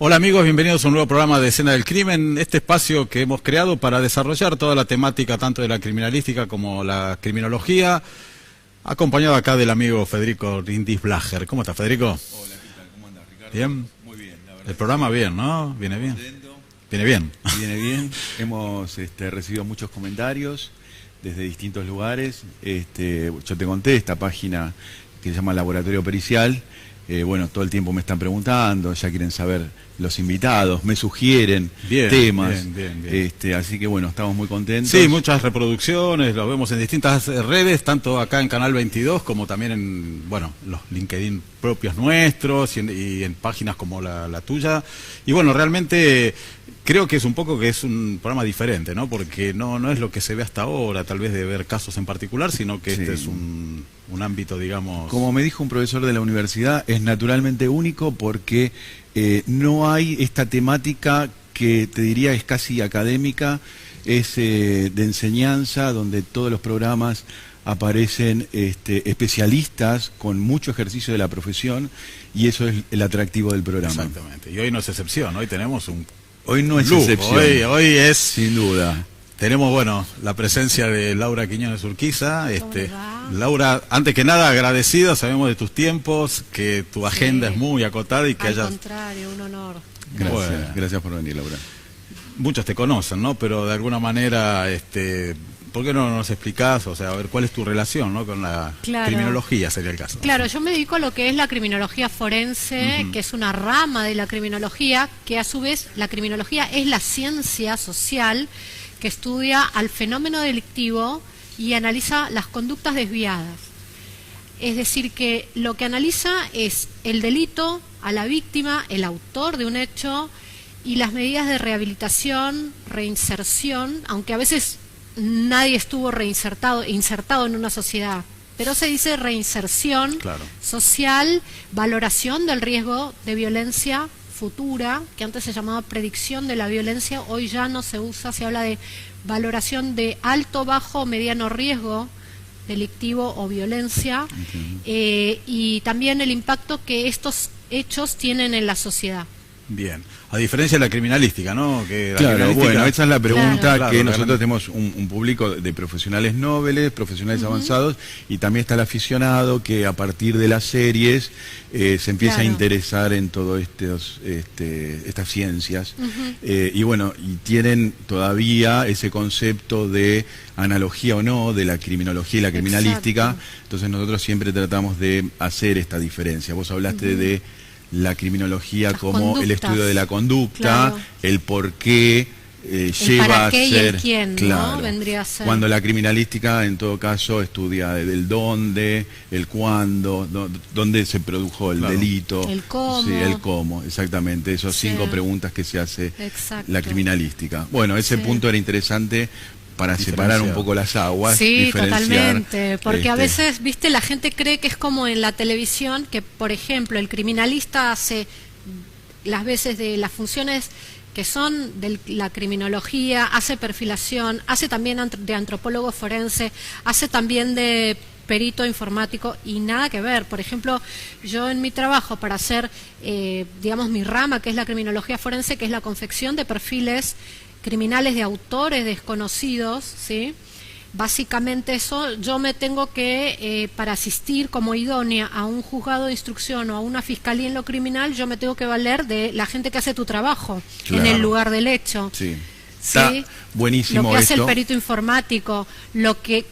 Hola amigos, bienvenidos a un nuevo programa de Escena del Crimen, este espacio que hemos creado para desarrollar toda la temática tanto de la criminalística como la criminología, acompañado acá del amigo Federico Rindis Blager. ¿Cómo estás, Federico? Hola, ¿qué tal? ¿Cómo andas, Ricardo? ¿Bien? Muy bien, la verdad. El programa bien, ¿no? ¿Viene bien? ¿Viene bien? Viene bien. Hemos recibido muchos comentarios desde distintos lugares. Yo te conté esta página que se llama Laboratorio Pericial. Bueno, todo el tiempo me están preguntando, ya quieren saber los invitados, me sugieren temas. Bien. Así que bueno, estamos muy contentos. Sí, muchas reproducciones, lo vemos en distintas redes, tanto acá en Canal 22 como también en, bueno, los LinkedIn propios nuestros y en páginas como la tuya. Y bueno, realmente creo que es un programa diferente, ¿no? Porque no es lo que se ve hasta ahora, tal vez de ver casos en particular, sino que este es un ámbito, digamos... Como me dijo un profesor de la universidad, es naturalmente único porque no hay esta temática que te diría es casi académica, es de enseñanza, donde todos los programas aparecen especialistas con mucho ejercicio de la profesión, y eso es el atractivo del programa. Exactamente, y hoy no es excepción, hoy tenemos un... Hoy no es lujo, excepción. Hoy es... Sin duda. Tenemos, bueno, la presencia de Laura Quiñones Urquiza. Laura, antes que nada, agradecida, sabemos de tus tiempos, que tu agenda es muy acotada y que Al contrario, un honor. Gracias por venir, Laura. Muchos te conocen, ¿no? Pero de alguna manera, ¿por qué no nos explicás? O sea, a ver, ¿cuál es tu relación, ¿no? Con la criminología, sería el caso. Claro, yo me dedico a lo que es la criminología forense, que es una rama de la criminología, que a su vez la criminología es la ciencia social que estudia al fenómeno delictivo y analiza las conductas desviadas. Es decir, que lo que analiza es el delito, a la víctima, el autor de un hecho y las medidas de rehabilitación, reinserción, aunque a veces nadie estuvo insertado en una sociedad, pero se dice reinserción social, valoración del riesgo de violencia futura, que antes se llamaba predicción de la violencia, hoy ya no se usa, se habla de valoración de alto, bajo, mediano riesgo delictivo o violencia, y también el impacto que estos hechos tienen en la sociedad. Bien, a diferencia de la criminalística, ¿no? Que claro, bueno, esa es la pregunta que nosotros tenemos un público de profesionales nobles, profesionales avanzados, y también está el aficionado que a partir de las series se empieza a interesar en todas estas ciencias. Y bueno, y tienen todavía ese concepto de analogía o no de la criminología y la criminalística. Entonces nosotros siempre tratamos de hacer esta diferencia. Vos hablaste de la criminología como el estudio de la conducta, el por qué lleva a ser, y el quién, ¿no? Vendría a ser. Cuando la criminalística en todo caso estudia el dónde, el cuándo, dónde se produjo el delito, el cómo. Sí, el cómo, exactamente, esas 5 preguntas que se hace la criminalística. Bueno, ese punto era interesante para separar un poco las aguas. Sí, totalmente, porque a veces, viste, la gente cree que es como en la televisión, que por ejemplo el criminalista hace las veces de las funciones que son de la criminología, hace perfilación, hace también de antropólogo forense, hace también de perito informático, y nada que ver. Por ejemplo, yo en mi trabajo para hacer, digamos, mi rama, que es la criminología forense, que es la confección de perfiles criminales de autores desconocidos, ¿sí? Básicamente eso, yo me tengo que, para asistir como idónea a un juzgado de instrucción o a una fiscalía en lo criminal, yo me tengo que valer de la gente que hace tu trabajo en el lugar del hecho. Sí. Está buenísimo. Lo que hace el perito informático,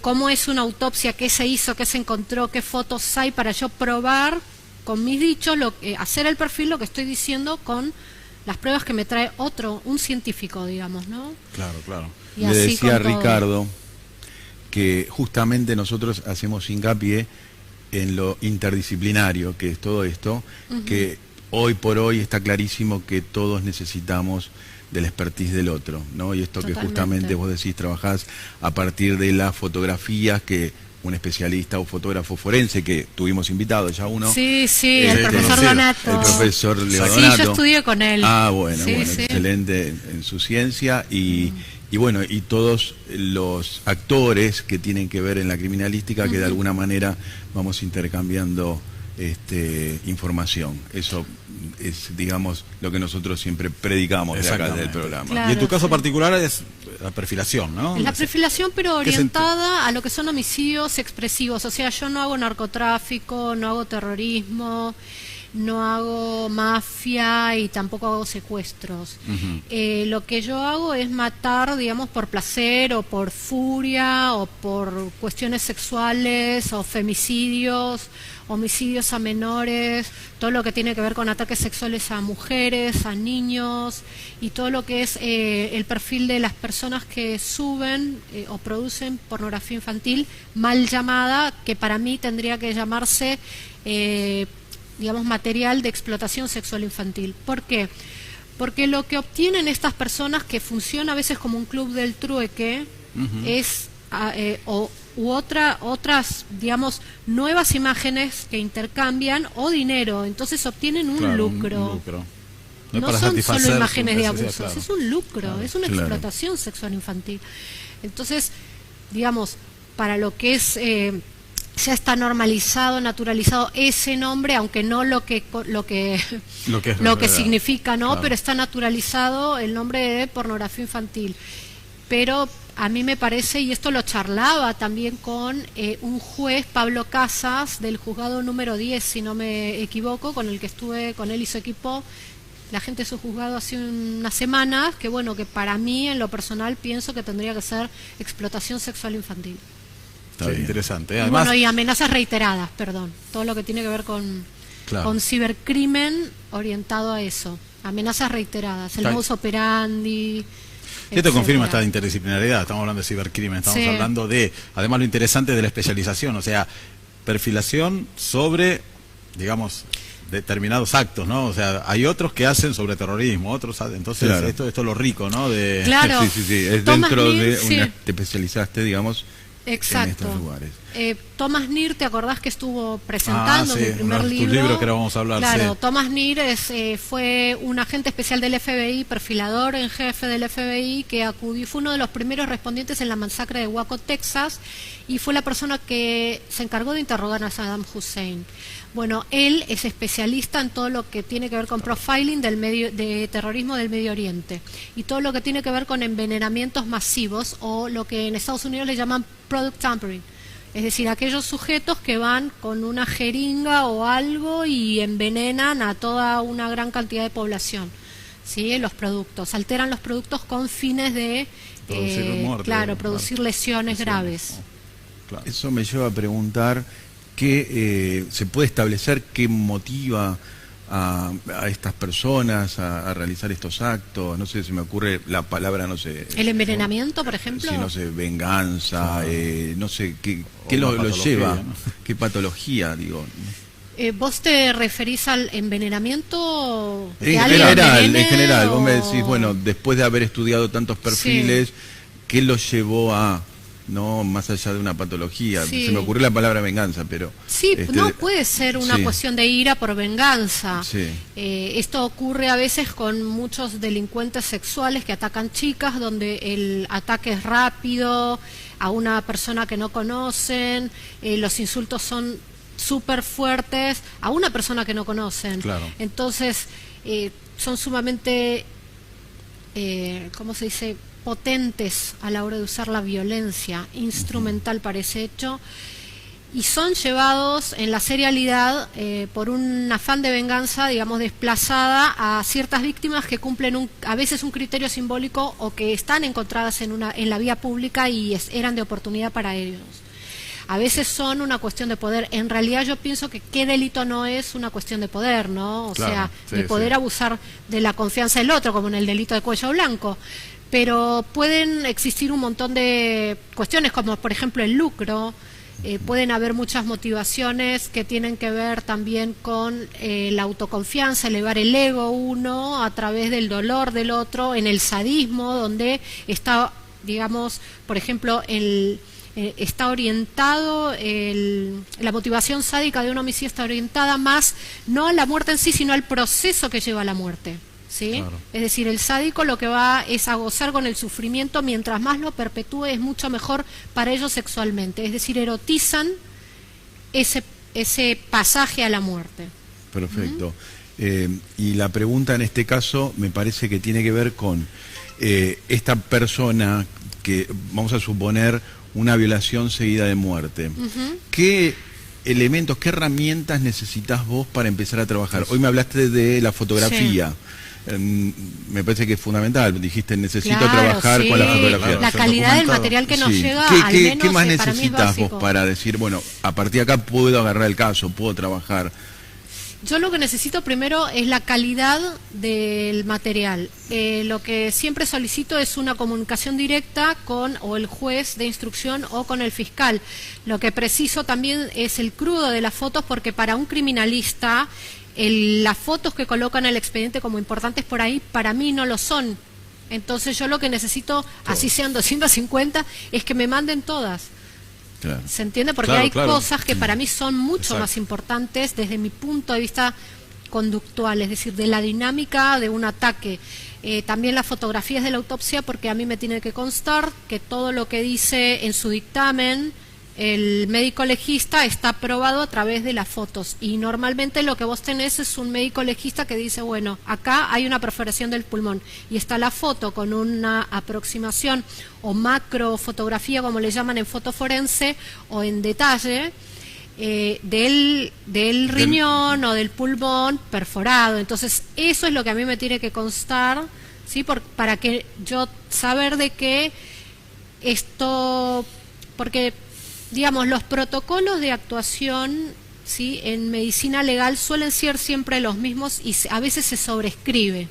cómo es una autopsia, qué se hizo, qué se encontró, qué fotos hay, para yo probar con mis dichos, hacer el perfil, lo que estoy diciendo con las pruebas que me trae un científico, digamos, ¿no? Claro. Y le decía a Ricardo que justamente nosotros hacemos hincapié en lo interdisciplinario, que es todo esto, que hoy por hoy está clarísimo que todos necesitamos del expertise del otro, ¿no? Y esto que justamente vos decís, trabajás a partir de las fotografías que un especialista o fotógrafo forense que tuvimos invitado ya uno. Sí, el profesor Donato. El profesor Leo Donato. Sí, yo estudié con él. Bueno, excelente en su ciencia y bueno, y todos los actores que tienen que ver en la criminalística, que de alguna manera vamos intercambiando información. Eso es, digamos, lo que nosotros siempre predicamos de acá del programa. Claro, y en tu caso particular es la perfilación, ¿no? La perfilación, pero orientada a lo que son homicidios expresivos. O sea, yo no hago narcotráfico, no hago terrorismo, no hago mafia y tampoco hago secuestros. Lo que yo hago es matar, digamos, por placer o por furia o por cuestiones sexuales o femicidios, homicidios a menores, todo lo que tiene que ver con ataques sexuales a mujeres, a niños y todo lo que es el perfil de las personas que suben o producen pornografía infantil mal llamada, que para mí tendría que llamarse digamos, material de explotación sexual infantil. ¿Por qué? Porque lo que obtienen estas personas, que funciona a veces como un club del trueque, es otras, digamos, nuevas imágenes que intercambian o dinero. Entonces obtienen un lucro. No son solo imágenes de abusos, es un lucro, es una explotación sexual infantil. Entonces, digamos, para lo que es... ya está normalizado, naturalizado ese nombre, aunque no lo que significa, ¿no? Claro. Pero está naturalizado el nombre de pornografía infantil. Pero a mí me parece, y esto lo charlaba también con un juez, Pablo Casas, del juzgado número 10, si no me equivoco, con el que estuve, con él y su equipo, la gente de su juzgado hace unas semanas, que bueno, que para mí, en lo personal, pienso que tendría que ser explotación sexual infantil. Sí, interesante. Además, bueno, y amenazas reiteradas, perdón. Todo lo que tiene que ver con cibercrimen orientado a eso. Amenazas reiteradas, el modus operandi. Esto confirma esta interdisciplinariedad. Estamos hablando de cibercrimen, estamos hablando de, además, lo interesante de la especialización, o sea, perfilación sobre, digamos, determinados actos, ¿no? O sea, hay otros que hacen sobre terrorismo, otros, entonces esto es lo rico, ¿no? Claro. Sí, es dentro de una, te especializaste, digamos. Exacto. En estos lugares. Thomas Nir, ¿te acordás que estuvo presentando mi primer libro? Libro que ahora vamos a hablar. Claro, Thomas Nir fue un agente especial del FBI, perfilador en jefe del FBI, que acudió, fue uno de los primeros respondientes en la masacre de Waco, Texas, y fue la persona que se encargó de interrogar a Saddam Hussein. Bueno, él es especialista en todo lo que tiene que ver con profiling de terrorismo del Medio Oriente y todo lo que tiene que ver con envenenamientos masivos, o lo que en Estados Unidos le llaman product tampering, es decir, aquellos sujetos que van con una jeringa o algo y envenenan a toda una gran cantidad de población, ¿sí? Los productos, alteran los productos con fines de producir lesiones graves. Claro. Eso me lleva a preguntar que se puede establecer qué motiva a estas personas a realizar estos actos. No sé, se me ocurre la palabra, no sé. ¿El envenenamiento, por ejemplo? Sí, no sé, venganza, no sé, ¿qué lo lleva? ¿No? ¿Qué patología, digo? ¿Vos te referís al envenenamiento? En general, vos me decís, bueno, después de haber estudiado tantos perfiles, ¿qué lo llevó a...? No, más allá de una patología. Se me ocurrió la palabra venganza, pero... Sí, no puede ser una cuestión de ira por venganza. Esto ocurre a veces con muchos delincuentes sexuales que atacan chicas, donde el ataque es rápido, a una persona que no conocen, los insultos son súper fuertes, a una persona que no conocen. Entonces, son sumamente, ¿cómo se dice?, potentes a la hora de usar la violencia instrumental para ese hecho, y son llevados en la serialidad por un afán de venganza, digamos, desplazada a ciertas víctimas que cumplen a veces un criterio simbólico, o que están encontradas en la vía pública y eran de oportunidad para ellos. A veces son una cuestión de poder. En realidad yo pienso que qué delito no es una cuestión de poder, ¿no? O sea, de poder abusar de la confianza del otro, como en el delito de cuello blanco. Pero pueden existir un montón de cuestiones, como por ejemplo el lucro. Pueden haber muchas motivaciones que tienen que ver también con la autoconfianza, elevar el ego uno a través del dolor del otro, en el sadismo, donde está, digamos, por ejemplo, está orientado, la motivación sádica de un homicidio está orientada más no a la muerte en sí, sino al proceso que lleva a la muerte. ¿Sí? Es decir, el sádico lo que va es a gozar con el sufrimiento, mientras más lo perpetúe es mucho mejor para ellos sexualmente, es decir, erotizan ese ese pasaje a la muerte. Perfecto. Y la pregunta en este caso me parece que tiene que ver con esta persona que, vamos a suponer, una violación seguida de muerte. ¿Qué elementos, qué herramientas necesitas vos para empezar a trabajar? Hoy me hablaste de la fotografía. Me parece que es fundamental. Dijiste, necesito trabajar con la fotografía. La calidad del material que nos llega, al menos, ¿qué más necesitas vos para decir, bueno, a partir de acá puedo agarrar el caso, puedo trabajar? Yo lo que necesito primero es la calidad del material. Lo que siempre solicito es una comunicación directa con o el juez de instrucción o con el fiscal. Lo que preciso también es el crudo de las fotos, porque para un criminalista las fotos que colocan en el expediente como importantes por ahí, para mí no lo son. Entonces yo lo que necesito, así sean 250, es que me manden todas. Claro. ¿Se entiende? Porque hay cosas que para mí son mucho más importantes desde mi punto de vista conductual, es decir, de la dinámica de un ataque. También las fotografías de la autopsia, porque a mí me tiene que constar que todo lo que dice en su dictamen el médico legista está aprobado a través de las fotos, y normalmente lo que vos tenés es un médico legista que dice, bueno, acá hay una perforación del pulmón, y está la foto con una aproximación o macro fotografía, como le llaman en foto forense, o en detalle del riñón o del pulmón perforado. Entonces eso es lo que a mí me tiene que constar, ¿sí? Para que yo saber de qué esto, porque digamos, los protocolos de actuación, ¿sí?, en medicina legal suelen ser siempre los mismos, y a veces se sobrescribe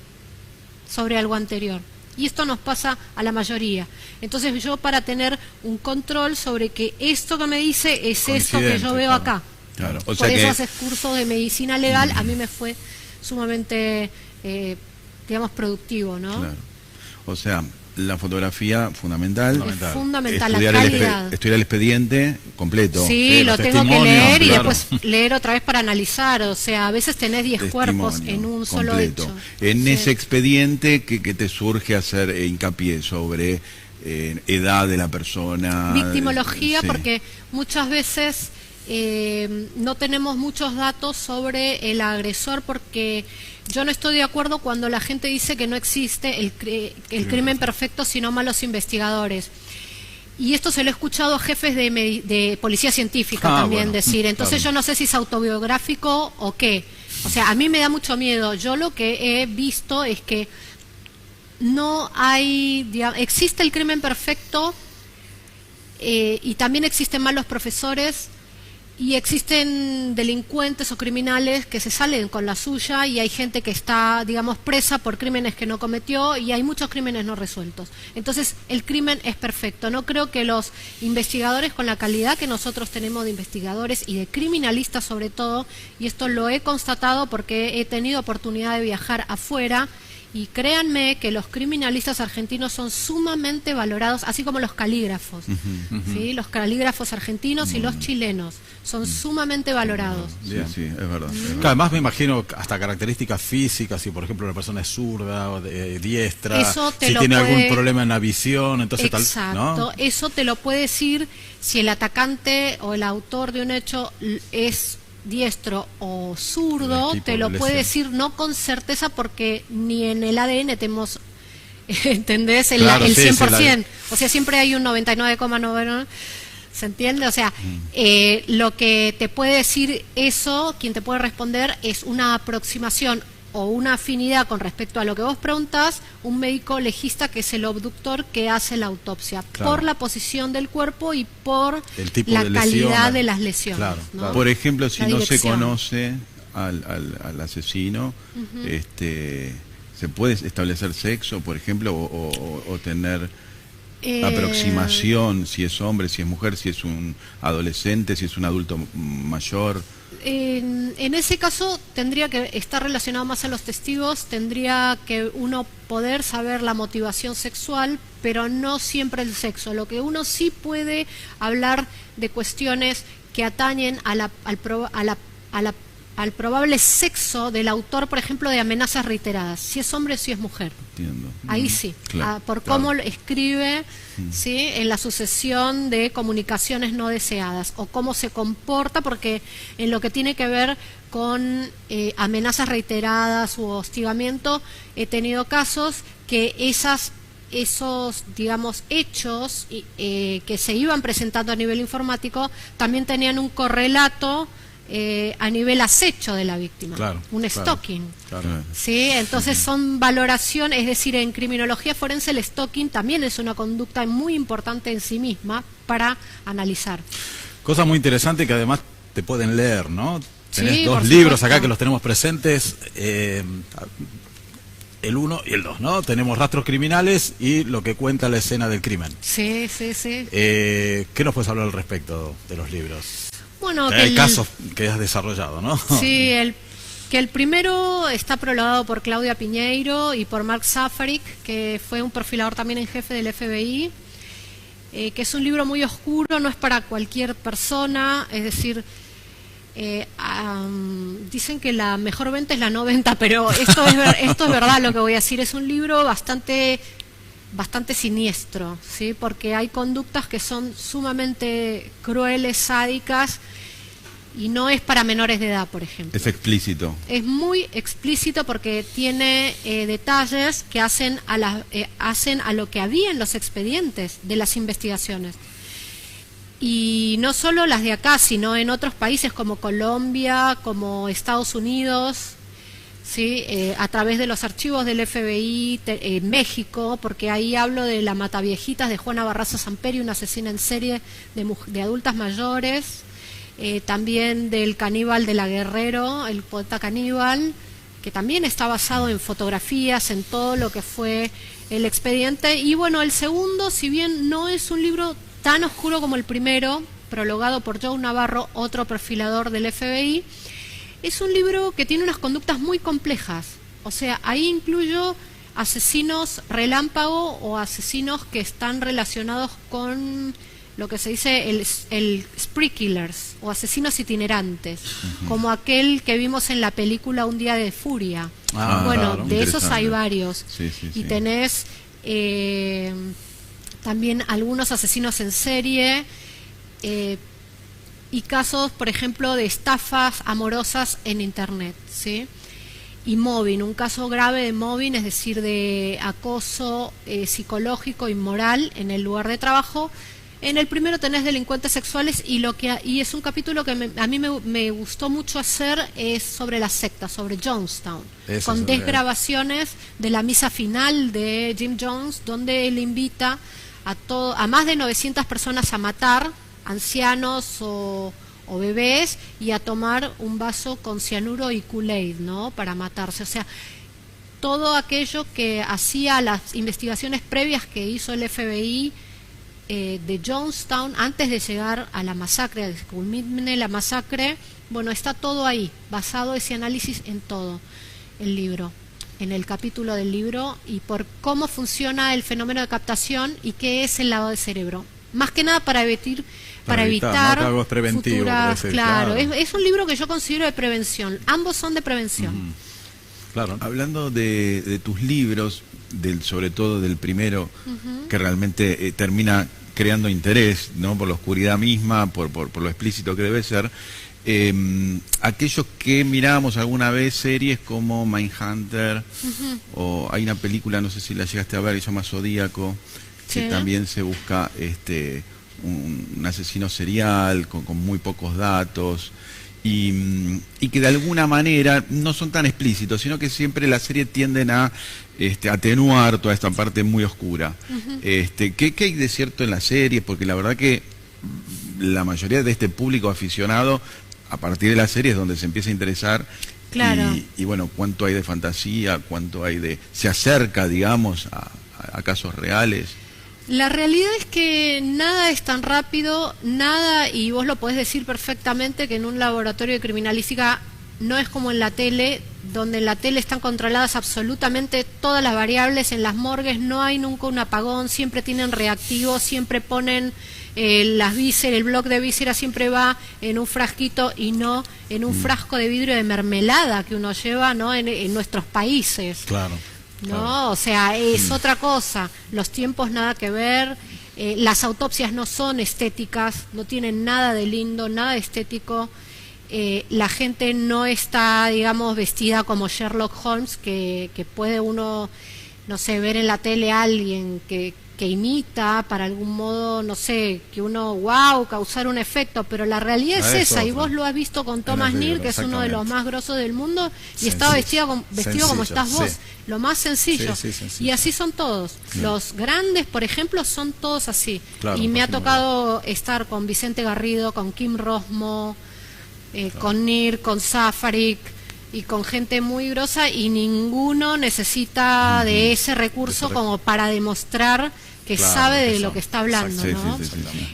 sobre algo anterior. Y esto nos pasa a la mayoría. Entonces yo, para tener un control sobre que esto que me dice es esto que yo veo acá. Claro. O sea, por eso hacer cursos de medicina legal, a mí me fue sumamente, digamos, productivo, ¿no? Claro. O sea, la fotografía fundamental. Es fundamental, estudiar la calidad. Estudiar el expediente completo. Sí, lo tengo que leer y después leer otra vez para analizar. O sea, a veces tenés 10 cuerpos en un solo hecho. En ese expediente que te surge hacer hincapié sobre edad de la persona. Victimología, porque muchas veces no tenemos muchos datos sobre el agresor, porque yo no estoy de acuerdo cuando la gente dice que no existe el crimen perfecto, sino malos investigadores. Y esto se lo he escuchado a jefes de policía científica también decir. Entonces yo no sé si es autobiográfico o qué. O sea, a mí me da mucho miedo. Yo lo que he visto es que no hay, existe el crimen perfecto, y también existen malos profesores, y existen delincuentes o criminales que se salen con la suya, y hay gente que está, digamos, presa por crímenes que no cometió, y hay muchos crímenes no resueltos. Entonces el crimen es perfecto. No creo que los investigadores, con la calidad que nosotros tenemos de investigadores y de criminalistas sobre todo, y esto lo he constatado porque he tenido oportunidad de viajar afuera, y créanme que los criminalistas argentinos son sumamente valorados, así como los calígrafos. ¿Sí? Los calígrafos argentinos y los chilenos son sumamente valorados. Sí, es verdad. Además, me imagino hasta características físicas, si por ejemplo la persona es zurda o diestra, si tiene algún problema en la visión, entonces exacto, ¿no? Eso te lo puede decir si el atacante o el autor de un hecho es diestro o zurdo, te lo puede decir no con certeza, porque ni en el ADN tenemos, ¿entendés? El 100%, o sea, siempre hay un 99,9%, ¿se entiende? O sea, lo que te puede decir eso, quien te puede responder, es una aproximación o una afinidad con respecto a lo que vos preguntás, un médico legista, que es el obductor que hace la autopsia, por la posición del cuerpo y por la calidad de las lesiones. ¿No? Por ejemplo, si no se conoce al asesino, ¿se puede establecer sexo, por ejemplo, o tener aproximación, si es hombre, si es mujer, si es un adolescente, si es un adulto mayor? En ese caso tendría que estar relacionado más a los testigos, tendría que uno poder saber la motivación sexual, pero no siempre el sexo. Lo que uno sí puede hablar de cuestiones que atañen a la al probable sexo del autor, por ejemplo, de Amenazas reiteradas, si es hombre o si es mujer. Entiendo. Ahí sí, Claro, por cómo escribe, ¿sí?, en la sucesión de comunicaciones no deseadas, o cómo se comporta, porque en lo que tiene que ver con amenazas reiteradas u hostigamiento, he tenido casos que esos, digamos, hechos que se iban presentando a nivel informático también tenían un correlato a nivel acecho de la víctima, un stalking. Claro. ¿Sí? Entonces son valoración, es decir, en criminología forense el stalking también es una conducta muy importante en sí misma para analizar. Cosa muy interesante que además te pueden leer, ¿no? Tenés Sí, dos por libros supuesto. acá que los tenemos presentes, el 1 y el 2, ¿no? Tenemos Rastros Criminales y lo que cuenta la escena del crimen. Sí, sí, sí. ¿Qué nos puedes hablar al respecto de los libros? Bueno, Hay casos que has desarrollado, ¿no? Sí, que el primero está prologado por Claudia Piñeiro y por Mark Safarik, que fue un perfilador también en jefe del FBI, que es un libro muy oscuro, no es para cualquier persona, es decir, dicen que la mejor venta es la no venta, pero esto es verdad lo que voy a decir, es un libro bastante siniestro, ¿sí? Porque hay conductas que son sumamente crueles, sádicas, y no es para menores de edad, por ejemplo. Es explícito. Es muy explícito porque tiene detalles que hacen a lo que había en los expedientes de las investigaciones. Y no solo las de acá, sino en otros países como Colombia, como Estados Unidos, ¿sí? A través de los archivos del FBI, México, porque ahí hablo de la Mataviejitas de Juana Barraza Samperio, una asesina en serie de adultas mayores, también del caníbal de la Guerrero, el poeta caníbal, que también está basado en fotografías, en todo lo que fue el expediente. Y bueno, el segundo, si bien no es un libro tan oscuro como el primero, prologado por Joe Navarro, otro perfilador del FBI, es un libro que tiene unas conductas muy complejas. O sea, ahí incluyo asesinos relámpago o asesinos que están relacionados con lo que se dice el spree killers o asesinos itinerantes, como aquel que vimos en la película Un día de furia. Bueno, claro, de esos hay varios. Sí, sí, y sí. tenés también algunos asesinos en serie, y casos, por ejemplo, de estafas amorosas en Internet, ¿sí? Y mobbing, un caso grave de mobbing, es decir, de acoso psicológico y moral en el lugar de trabajo. En el primero tenés delincuentes sexuales y es un capítulo que a mí me gustó mucho hacer, es sobre la secta, sobre Jonestown, con desgrabaciones de la misa final de Jim Jones, donde él invita a más de 900 personas a matar, ancianos o bebés, y a tomar un vaso con cianuro y Kool-Aid, ¿no?, para matarse. O sea, todo aquello que hacía las investigaciones previas que hizo el FBI de Jonestown antes de llegar a la masacre, a que culmine la masacre. Bueno, está todo ahí, basado ese análisis en todo el libro, en el capítulo del libro, y por cómo funciona el fenómeno de captación y qué es el lavado de cerebro. Más que nada para evitar ¿no? Algo es preventivo, futuras, parece, claro. claro. Es un libro que yo considero de prevención. Ambos son de prevención. Claro. Hablando de tus libros, sobre todo del primero, que realmente termina creando interés, ¿no?, por la oscuridad misma, por lo explícito que debe ser, aquellos que mirábamos alguna vez series como Mindhunter, o hay una película, no sé si la llegaste a ver, que se llama Zodíaco, que también se busca un asesino serial con muy pocos datos, y que de alguna manera no son tan explícitos, sino que siempre la serie tienden a atenuar toda esta parte muy oscura. ¿Qué hay de cierto en la serie? Porque la verdad que la mayoría de este público aficionado, a partir de la serie es donde se empieza a interesar. Claro. Y bueno, cuánto hay de fantasía, cuánto hay se acerca, digamos, a casos reales. La realidad es que nada es tan rápido, nada, y vos lo podés decir perfectamente, que en un laboratorio de criminalística no es como en la tele, donde en la tele están controladas absolutamente todas las variables. En las morgues no hay nunca un apagón, siempre tienen reactivos, siempre ponen las vísceras, el bloque de vísceras siempre va en un frasquito y no en un frasco de vidrio de mermelada que uno lleva, ¿no?, en nuestros países. Claro. ¿No? Claro. O sea, es otra cosa. Los tiempos nada que ver. Las autopsias no son estéticas, no tienen nada de lindo, nada de estético. La gente no está, digamos, vestida como Sherlock Holmes, que puede uno, no sé, ver en la tele a alguien que imita para algún modo, no sé, que uno, wow, causar un efecto, pero la realidad es esa, y vos lo has visto con Thomas Neal, que es uno de los más grosos del mundo, y estaba vestido como estás vos, lo más sencillo, y así son todos. Los grandes, por ejemplo, son todos así, y me ha tocado estar con Vicente Garrido, con Kim Rosmo, con Nir, con Safarik, y con gente muy grosa, y ninguno necesita de ese recurso como para demostrar que sabe de lo que está hablando, ¿no?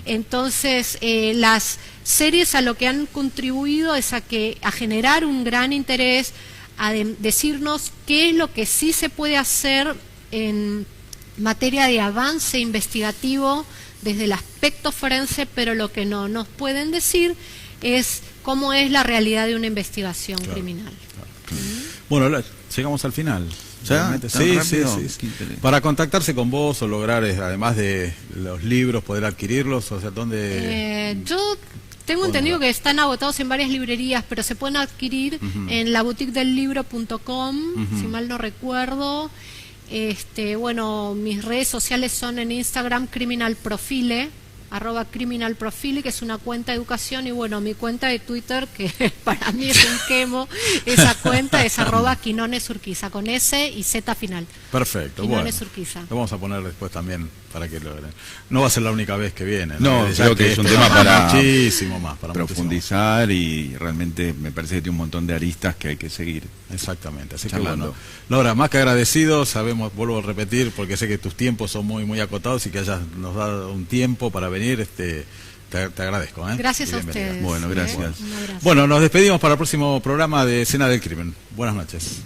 Entonces, las series a lo que han contribuido es a generar un gran interés, a decirnos qué es lo que sí se puede hacer en materia de avance investigativo desde el aspecto forense, pero lo que no nos pueden decir es cómo es la realidad de una investigación criminal. Bueno, llegamos al final. ¿Ya? Sí. Para contactarse con vos o lograr, además de los libros, poder adquirirlos, o sea, ¿dónde? Yo tengo entendido que están agotados en varias librerías, pero se pueden adquirir en laboutiquedelibro.com, si mal no recuerdo. Bueno, mis redes sociales son en Instagram criminalprofile, @criminalprofile, que es una cuenta de educación, y bueno, mi cuenta de Twitter, que para mí es un quemo, esa cuenta es @quinonesurquiza, con S y Z final. Perfecto, Quinones Urquiza. Lo vamos a poner después también para que lo... No va a ser la única vez que viene. No, creo que es un tema para muchísimo más, para profundizar, y realmente me parece que tiene un montón de aristas que hay que seguir. Exactamente, así charlando. Que bueno, Laura, más que agradecido, sabemos, vuelvo a repetir, porque sé que tus tiempos son muy, muy acotados, y que nos dado un tiempo para venir, te agradezco. Gracias a ustedes. Bueno, gracias. Bueno, nos despedimos para el próximo programa de Escena del Crimen. Buenas noches.